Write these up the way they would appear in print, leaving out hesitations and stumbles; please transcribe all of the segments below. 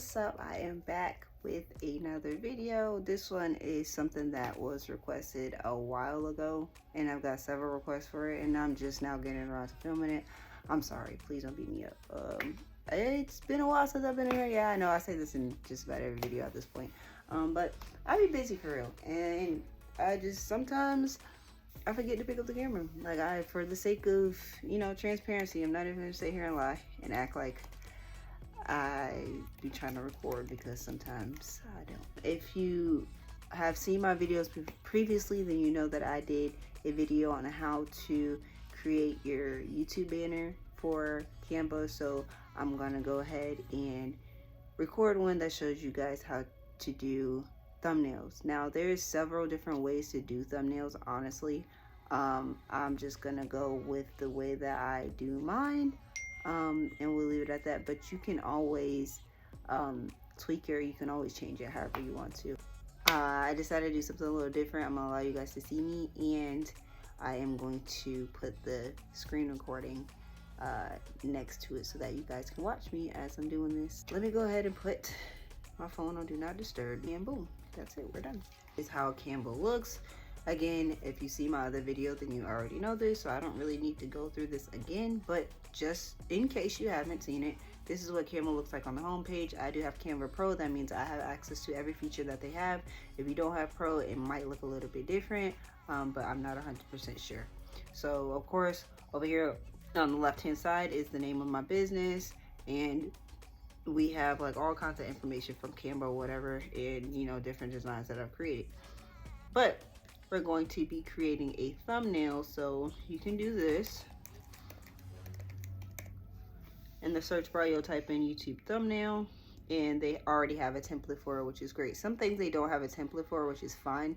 what's up? I am back with another video. This one is something that was requested a while ago, and I've got several requests for it, and I'm just now getting around to filming it. I'm sorry, please don't beat me up. It's been a while since I've been in here. Yeah, I know I say this in just about every video at this point. But I be busy for real, and I just sometimes I forget to pick up the camera. Like, for the sake of, transparency, I'm not even gonna sit here and lie and act like I be trying to record, because sometimes I don't. If you have seen my videos previously, then you know that I did a video on how to create your YouTube banner for Canva. So I'm gonna go ahead and record one that shows you guys how to do thumbnails. Now, there's several different ways to do thumbnails, honestly. I'm just gonna go with the way that I do mine. And we'll leave it at that, but you can always tweak it, or you can always change it however you want to. I decided to do something a little different. I'm gonna allow you guys to see me, and I am going to put the screen recording next to it so that you guys can watch me as I'm doing this. Let me go ahead and put my phone on do not disturb, and boom, that's it, we're done. This is how Canva looks. Again, if you see my other video, then you already know this, so I don't really need to go through this again, but just in case you haven't seen it, this is what Canva looks like on the home page. I do have Canva Pro. That means I have access to every feature that they have. If you don't have Pro, it might look a little bit different, but I'm not 100% sure. So of course, over here on the left hand side is the name of my business, and we have like all kinds of information from Canva or whatever, and different designs that I've created. But we're going to be creating a thumbnail, so you can do this. In the search bar, you'll type in YouTube thumbnail, and they already have a template for it, which is great. Some things they don't have a template for, which is fine.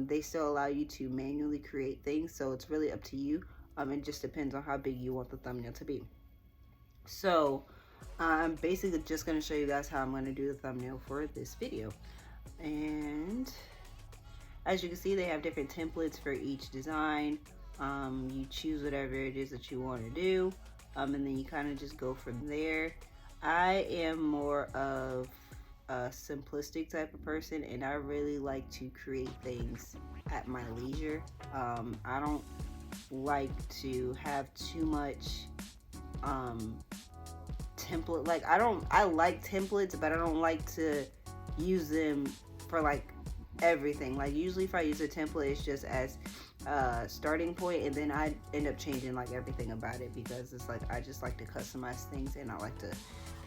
They still allow you to manually create things, so it's really up to you. It just depends on how big you want the thumbnail to be. So I'm basically just going to show you guys how I'm going to do the thumbnail for this video. And as you can see, they have different templates for each design. You choose whatever it is that you want to do, and then you kind of just go from there. I am more of a simplistic type of person, and I really like to create things at my leisure. I don't like to have too much template. Like, I like templates, but I don't like to use them for like everything. Like, usually if I use a template, it's just as a starting point, and then I end up changing like everything about it, because it's like I just like to customize things, and I like to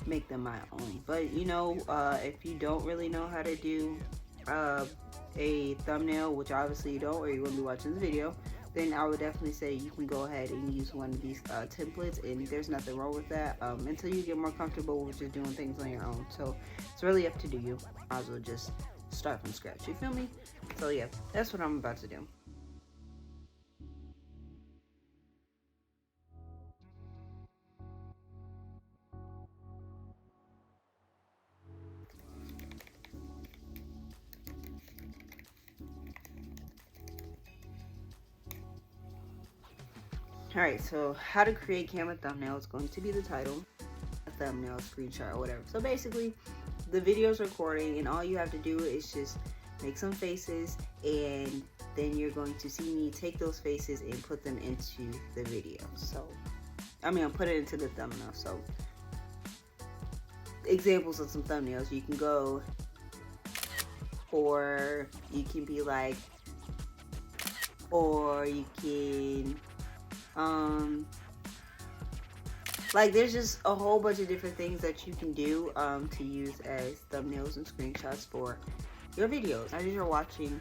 make them my own. But if you don't really know how to do a thumbnail, which obviously you don't, or you wouldn't be watching this video, then I would definitely say you can go ahead and use one of these templates, and there's nothing wrong with that, until you get more comfortable with just doing things on your own. So it's really up to you. Might as well just start from scratch, you feel me? So yeah, that's what I'm about to do. Alright, so how to create Canva thumbnail is going to be the title, a thumbnail, screenshot, or whatever. So basically, the video's recording, and all you have to do is just make some faces, and then you're going to see me take those faces and put them into the video. So I'll put it into the thumbnail. So examples of some thumbnails: you can go, or you can be like, or you can like, there's just a whole bunch of different things that you can do to use as thumbnails and screenshots for your videos. As you're watching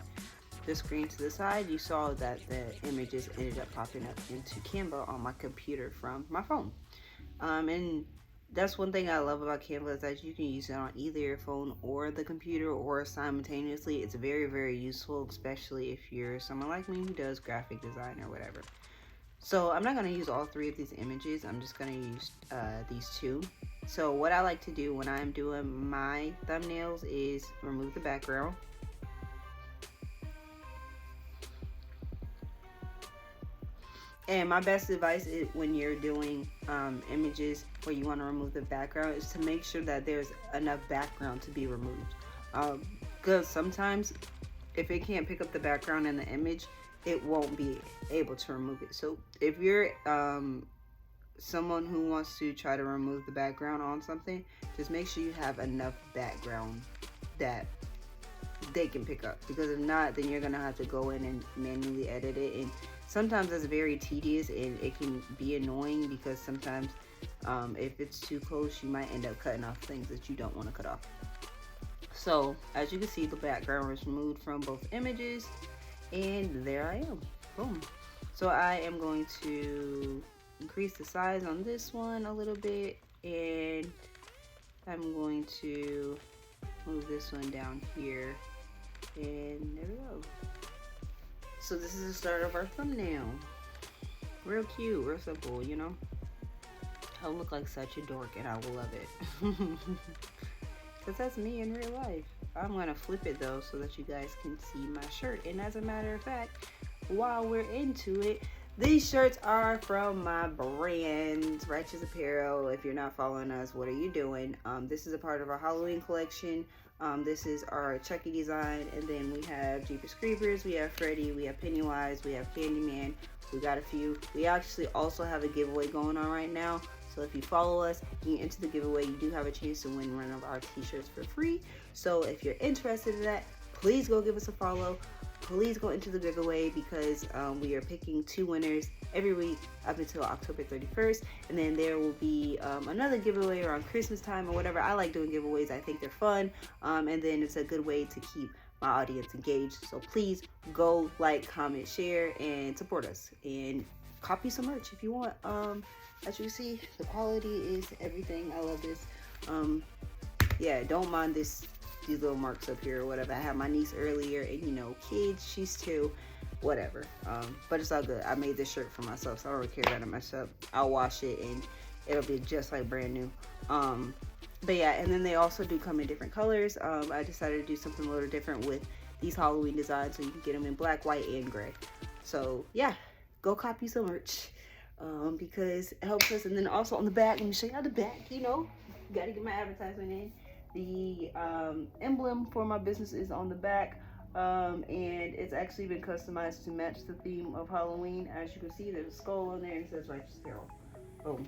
the screen to the side, you saw that the images ended up popping up into Canva on my computer from my phone. And that's one thing I love about Canva, is that you can use it on either your phone or the computer, or simultaneously. It's very, very useful, especially if you're someone like me who does graphic design or whatever. So I'm not going to use all three of these images. I'm just going to use these two. So what I like to do when I'm doing my thumbnails is remove the background. And my best advice is when you're doing images where you want to remove the background is to make sure that there's enough background to be removed. Because sometimes if it can't pick up the background in the image, it won't be able to remove it. So if you're someone who wants to try to remove the background on something, just make sure you have enough background that they can pick up, because if not, then you're gonna have to go in and manually edit it, and sometimes that's very tedious and it can be annoying, because sometimes if it's too close, you might end up cutting off things that you don't want to cut off. So as you can see, the background was removed from both images, and there I am. Boom. So I am going to increase the size on this one a little bit, and I'm going to move this one down here, and there we go. So this is the start of our thumbnail. Real cute, real simple, you know. I'll look like such a dork and I will love it. Because that's me in real life. I'm going to flip it though so that you guys can see my shirt. And as a matter of fact, while we're into it, these shirts are from my brand, Righteous Apparel. If you're not following us, what are you doing? This is a part of our Halloween collection. This is our Chucky design, and then we have Jeepers Creepers, we have Freddy, we have Pennywise, we have Candyman. We got a few. We actually also have a giveaway going on right now. So if you follow us and you enter the giveaway, you do have a chance to win one of our t-shirts for free. So if you're interested in that, please go give us a follow. Please go into the giveaway, because we are picking 2 winners every week up until October 31st, and then there will be another giveaway around Christmas time or whatever. I like doing giveaways. I think they're fun, and then it's a good way to keep my audience engaged. So please go like, comment, share, and support us, and copy some merch if you want. As you can see, the quality is everything. I love this. Yeah, don't mind these little marks up here or whatever. I had my niece earlier, and you know, kids, she's 2, whatever. But it's all good. I made this shirt for myself, so I don't really care that I mess up. I'll wash it and it'll be just like brand new. But yeah, and then they also do come in different colors. I decided to do something a little different with these Halloween designs, so you can get them in black, white, and gray. So yeah, go copy some merch, because it helps us. And then also on the back, let me show you the back, you know, gotta get my advertisement in. The emblem for my business is on the back, and it's actually been customized to match the theme of Halloween. As you can see, there's a skull on there and it says Righteous Apparel. Boom.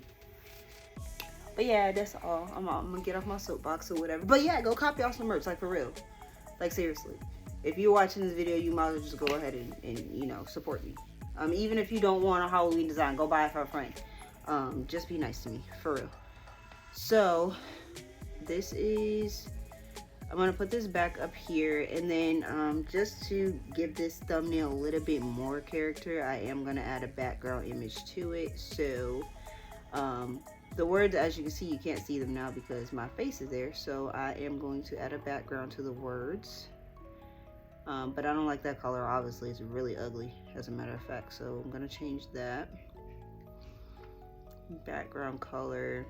But yeah, that's all. I'm gonna get off my soapbox or whatever. But yeah, go copy off some merch, like for real. Like seriously. If you're watching this video, you might as well just go ahead and you know, support me. Even if you don't want a Halloween design, go buy it for a friend. Just be nice to me, for real. So this is, I'm gonna put this back up here, and then just to give this thumbnail a little bit more character, I am gonna add a background image to it. So the words, as you can see, you can't see them now because my face is there, so I am going to add a background to the words. But I don't like that color, obviously. It's really ugly, as a matter of fact, so I'm gonna change that. Background color,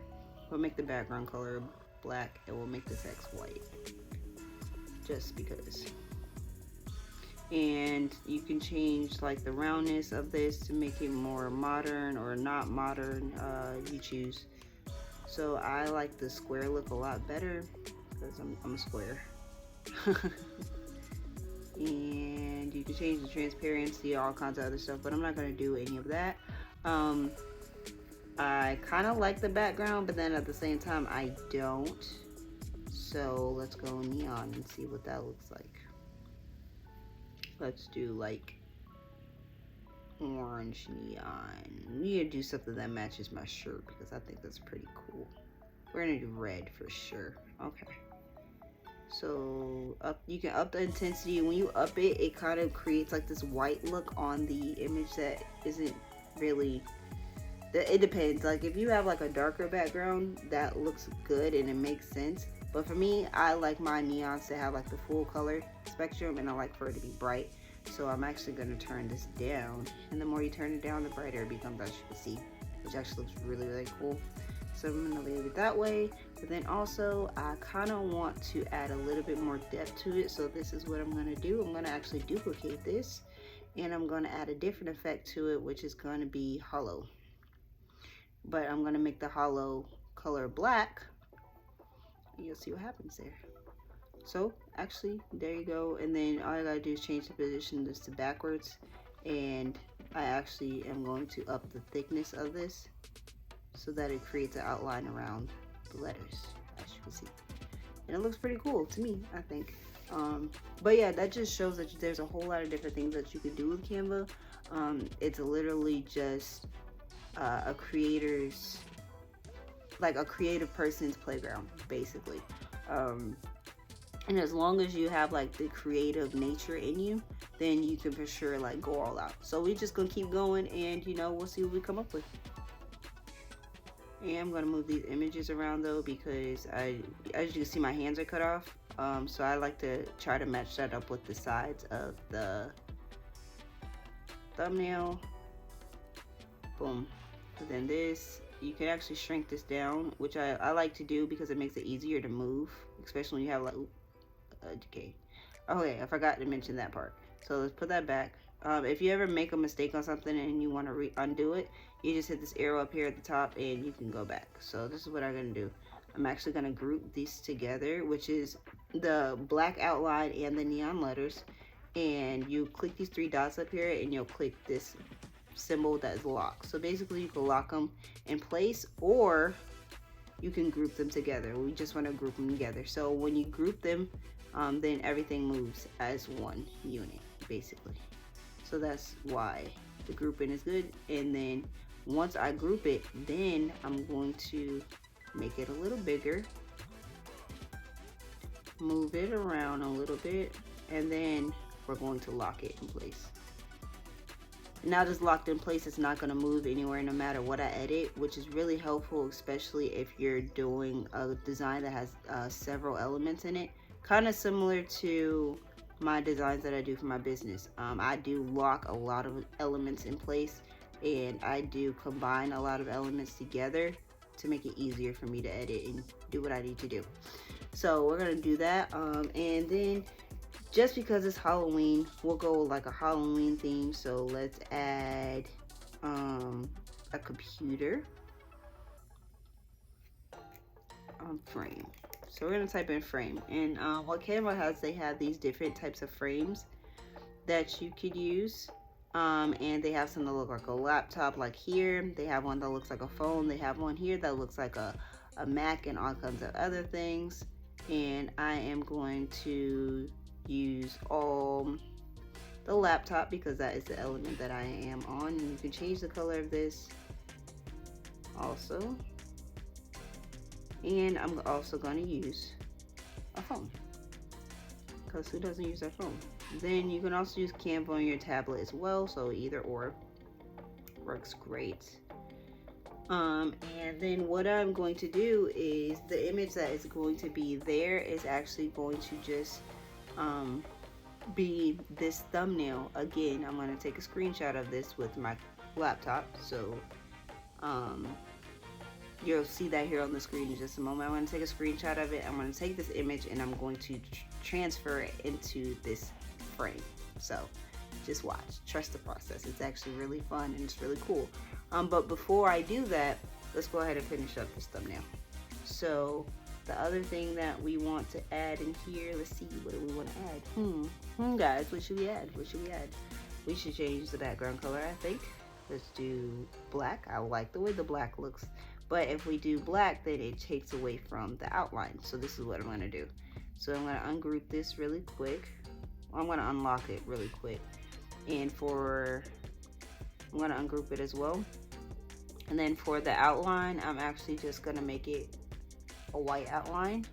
we'll make the background color black, and we'll make the text white, just because. And you can change like the roundness of this to make it more modern or not modern, you choose. So I like the square look a lot better because I'm a square. And you can change the transparency, all kinds of other stuff, but I'm not going to do any of that. I kind of like the background, but then at the same time I don't. So let's go neon and see what that looks like. Let's do like orange neon. We need to do something that matches my shirt because I think that's pretty cool. We're gonna do red for sure. Okay. So you can up the intensity, and when you up it, it kind of creates like this white look on the image that isn't really, it depends. Like if you have like a darker background, that looks good and it makes sense. But for me, I like my neons to have like the full color spectrum, and I like for it to be bright. So I'm actually going to turn this down, and the more you turn it down, the brighter it becomes, as you can see, which actually looks really, really cool. So I'm going to leave it that way. But then also, I kind of want to add a little bit more depth to it. So this is what I'm going to do. I'm going to actually duplicate this, and I'm going to add a different effect to it, which is going to be hollow. But I'm going to make the hollow color black. You'll see what happens there. So actually, there you go. And then all I gotta do is change the position this to backwards, and I actually am going to up the thickness of this so that it creates an outline around the letters, as you can see. And it looks pretty cool to me, I think. But yeah, that just shows that there's a whole lot of different things that you can do with Canva. It's literally just a creator's, like a creative person's playground, basically. And as long as you have like the creative nature in you, then you can for sure like go all out. So we're just gonna keep going, and you know, we'll see what we come up with. And I'm gonna move these images around though, because as you can see, my hands are cut off. So I like to try to match that up with the sides of the thumbnail. Boom. And then this, you can actually shrink this down, which I like to do because it makes it easier to move, especially when you have like, okay, I forgot to mention that part. So let's put that back. If you ever make a mistake on something and you want to undo it, you just hit this arrow up here at the top and you can go back. So this is what I'm going to do. I'm actually going to group these together, which is the black outline and the neon letters. And you click these three dots up here and you'll click this symbol that is locked. So basically you can lock them in place, or you can group them together. We just want to group them together. So when you group them, then everything moves as one unit, basically. So that's why the grouping is good. And then once I group it, then I'm going to make it a little bigger, move it around a little bit, and then we're going to lock it in place. Now that it's locked in place, it's not going to move anywhere no matter what I edit, which is really helpful, especially if you're doing a design that has several elements in it. Kind of similar to my designs that I do for my business. I do lock a lot of elements in place, and I do combine a lot of elements together to make it easier for me to edit and do what I need to do. So we're going to do that. And then just because it's Halloween, we'll go like a Halloween theme. So let's add a computer frame. So we're going to type in frame. And what Canva has, they have these different types of frames that you could use. And they have some that look like a laptop, like here. They have one that looks like a phone. They have one here that looks like a Mac and all kinds of other things. And I am going to use the laptop because that is the element that I am on. And you can change the color of this also. And I'm also going to use a phone, because who doesn't use their phone? Then you can also use Canva on your tablet as well, so either or works great. And then what I'm going to do is the image that is going to be there is actually going to just be this thumbnail. Again, I'm going to take a screenshot of this with my laptop, so you'll see that here on the screen in just a moment. I'm going to take a screenshot of it. I'm going to take this image and I'm going to transfer it into this frame. So just watch, trust the process. It's actually really fun and it's really cool. But before I do that, let's go ahead and finish up this thumbnail. So the other thing that we want to add in here, let's see, what do we want to add? Guys, what should we add? We should change the background color, I think. Let's do black. I like the way the black looks. But if we do black, then it takes away from the outline. So this is what I'm going to do. So I'm going to ungroup this really quick. I'm going to unlock it really quick. And I'm going to ungroup it as well. And then for the outline, I'm actually just going to make it a white outline.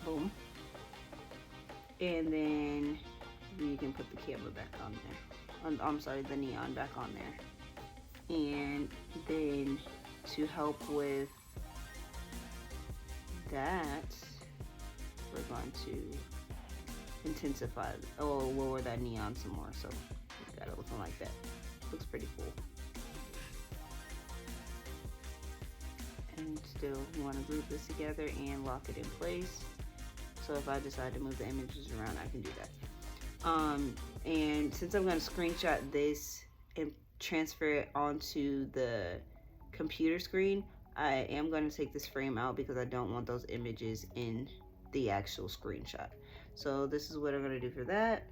Boom. And then you can put the camera back on there. I'm sorry, the neon back on there. And then to help with that, we're going to intensify or lower that neon some more. So we got it looking like that. Looks pretty cool. And still, you want to group this together and lock it in place. So if I decide to move the images around, I can do that. And since I'm going to screenshot this and transfer it onto the computer screen, I am going to take this frame out because I don't want those images in the actual screenshot. So this is what I'm going to do for that.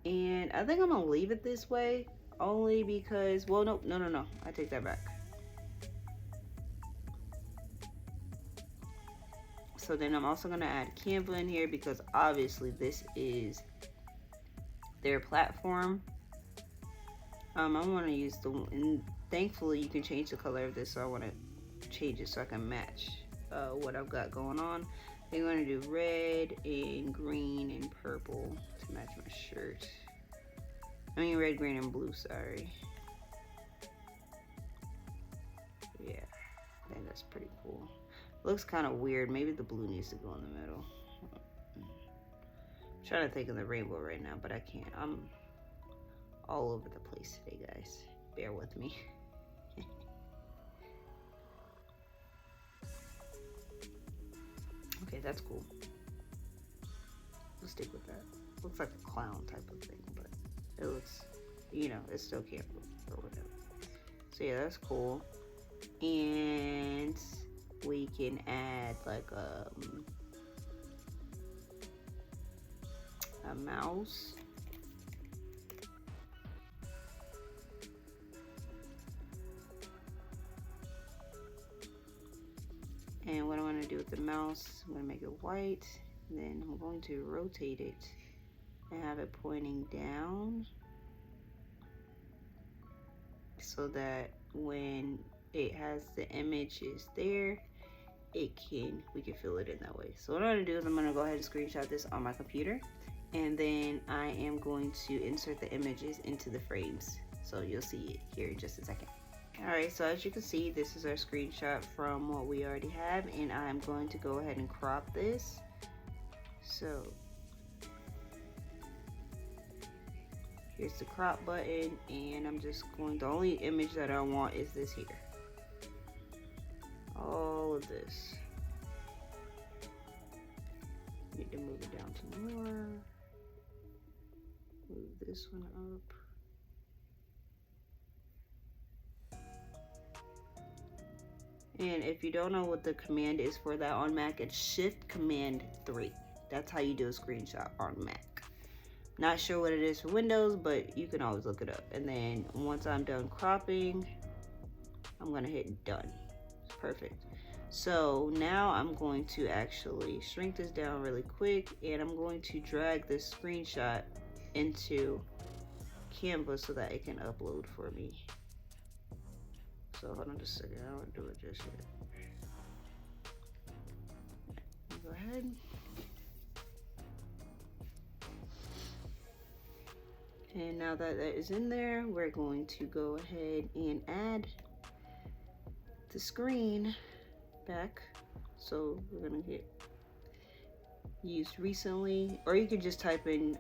And I think I'm going to leave it this way only because, well, no. I take that back. So then I'm also going to add Canva in here because obviously this is their platform. I want to use and thankfully you can change the color of this, so I want to change it so I can match what I've got going on. I'm going to do red and green and purple to match my shirt. I mean red, green, and blue, sorry. Yeah, I think that's pretty cool. Looks kind of weird. Maybe the blue needs to go in the middle. I'm trying to think of the rainbow right now, but I can't. I'm all over the place today, guys. Bear with me. Okay, that's cool. We'll stick with that. Looks like a clown type of thing, but it looks, you know, it's still Canva or whatever. So yeah, that's cool. And we can add like a mouse. And what I want to do with the mouse, I'm going to make it white. Then I'm going to rotate it and have it pointing down so that when it has the images there, we can fill it in that way. So what I'm going to do is I'm going to go ahead and screenshot this on my computer, and then I am going to insert the images into the frames. So you'll see it here in just a second. Alright, so as you can see, this is our screenshot from what we already have, and I'm going to go ahead and crop this. So here's the crop button, and I'm just going, the only image that I want is this here. All of this. Need to move it down to more. Move this one up. And if you don't know what the command is for that on Mac, it's Shift Command 3. That's how you do a screenshot on Mac. Not sure what it is for Windows, but you can always look it up. And then once I'm done cropping, I'm going to hit done. Perfect. So now I'm going to actually shrink this down really quick, and I'm going to drag this screenshot into Canva so that it can upload for me. So hold on just a second, I don't want to do it just yet. Go ahead. And now that that is in there, we're going to go ahead and add the screen back. So we're gonna get used recently, or you can just type in,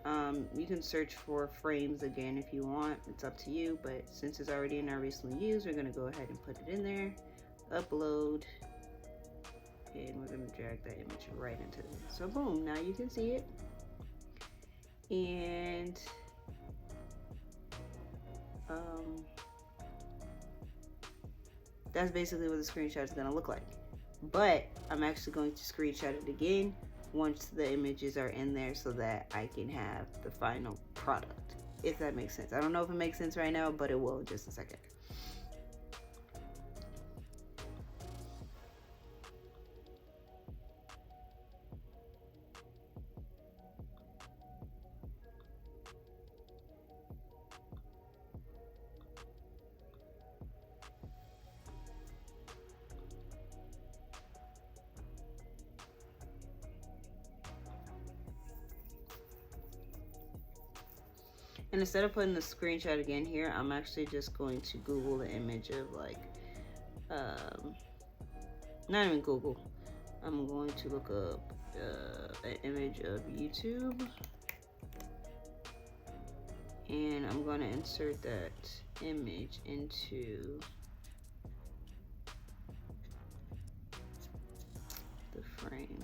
you can search for frames again if you want, it's up to you, but since it's already in our recently used, we're gonna go ahead and put it in there, upload, and we're gonna drag that image right into it. So boom, now you can see it. And that's basically what the screenshot is going to look like. But I'm actually going to screenshot it again once the images are in there so that I can have the final product, if that makes sense. I don't know if it makes sense right now, but it will in just a second. And instead of putting the screenshot again here, I'm actually just going to Google the image of like, not even Google. I'm going to look up an image of YouTube. And I'm going to insert that image into the frame.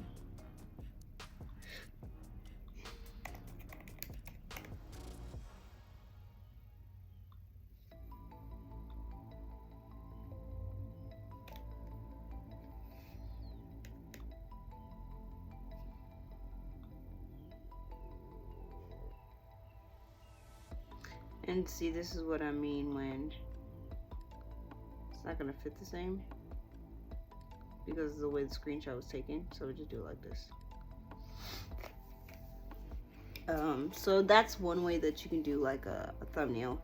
And see, this is what I mean when it's not gonna fit the same because of the way the screenshot was taken. So we just do it like this. So that's one way that you can do like a thumbnail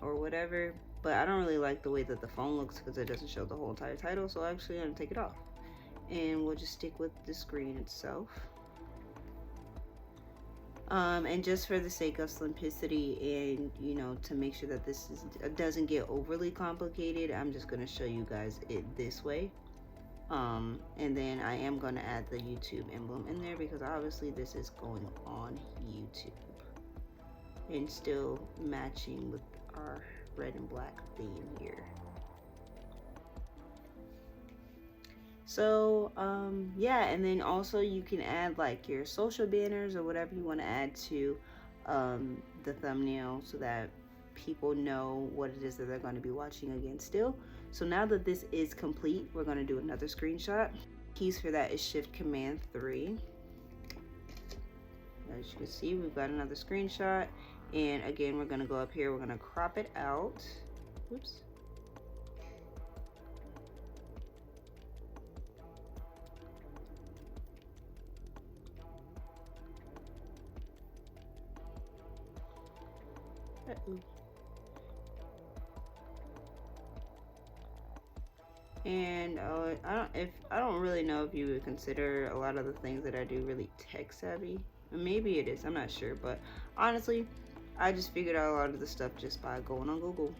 or whatever, but I don't really like the way that the phone looks because it doesn't show the whole entire title, so actually I'm gonna take it off and we'll just stick with the screen itself. And just for the sake of simplicity and, you know, to make sure that this doesn't get overly complicated, I'm just going to show you guys it this way. And then I am going to add the YouTube emblem in there because obviously this is going on YouTube and still matching with our red and black theme here. So yeah, and then also you can add like your social banners or whatever you want to add to the thumbnail so that people know what it is that they're going to be watching again still. So now that this is complete, we're going to do another screenshot. Keys for that is Shift Command 3. As you can see, we've got another screenshot, and again we're going to go up here, we're going to crop it out. Oops. And I don't really know if you would consider a lot of the things that I do really tech savvy. Maybe it is, I'm not sure, but honestly I just figured out a lot of the stuff just by going on Google.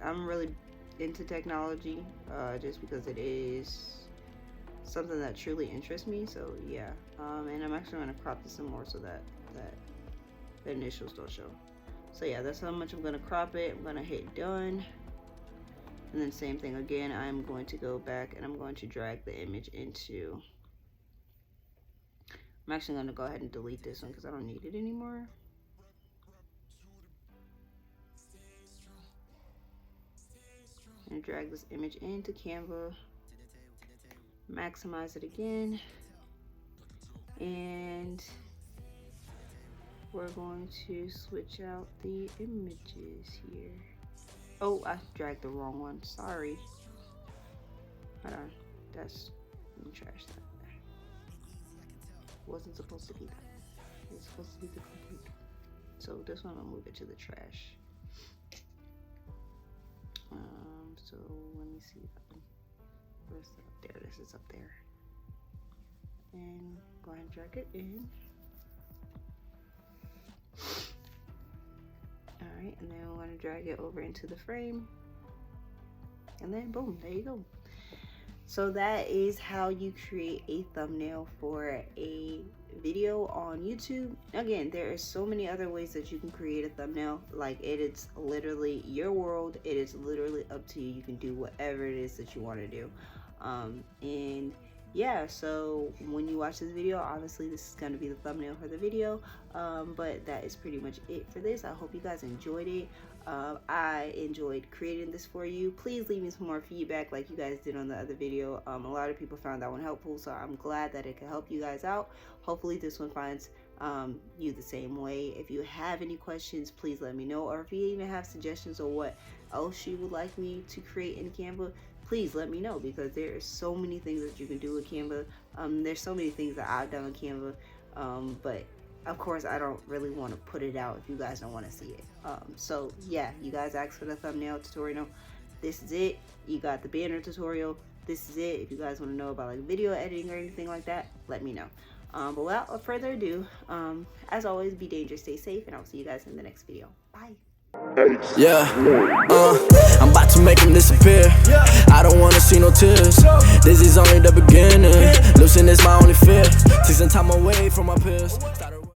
I'm really into technology just because it is something that truly interests me, so yeah. And I'm actually going to crop this some more so that the initials don't show. So yeah, that's how much I'm going to crop it. I'm going to hit done, and then same thing again. I'm going to go back and I'm going to drag the image into, I'm actually going to go ahead and delete this one because I don't need it anymore. And drag this image into Canva, maximize it again, and we're going to switch out the images here. Oh, I dragged the wrong one, sorry. Hold on, let me trash that. Wasn't supposed to be that. It's supposed to be the complete. So this one, I'll move it to the trash. So let me see that one. Where's that? There, this is up there. And go ahead and drag it in. Alright, and then we're going to drag it over into the frame. And then boom, there you go. So that is how you create a thumbnail for a video on YouTube. Again, there are so many other ways that you can create a thumbnail. Like, it is literally your world. It is literally up to you. You can do whatever it is that you want to do. And yeah, so when you watch this video, obviously this is going to be the thumbnail for the video, but that is pretty much it for this. I hope you guys enjoyed it. I enjoyed creating this for you. Please leave me some more feedback like you guys did on the other video. A lot of people found that one helpful, so I'm glad that it could help you guys out. Hopefully this one finds you the same way. If you have any questions, please let me know, or if you even have suggestions or what else you would like me to create in Canva, please let me know, because there are so many things that you can do with Canva. There's so many things that I've done with Canva, but of course I don't really want to put it out if you guys don't want to see it. So yeah, you guys asked for the thumbnail tutorial. This is it. You got the banner tutorial. This is it. If you guys want to know about like video editing or anything like that, let me know. But without further ado, as always, be dangerous, stay safe, and I'll see you guys in the next video. Bye. Yeah, I'm about to make him disappear. I don't wanna see no tears. This is only the beginning. Losing is my only fear. Take some time away from my peers.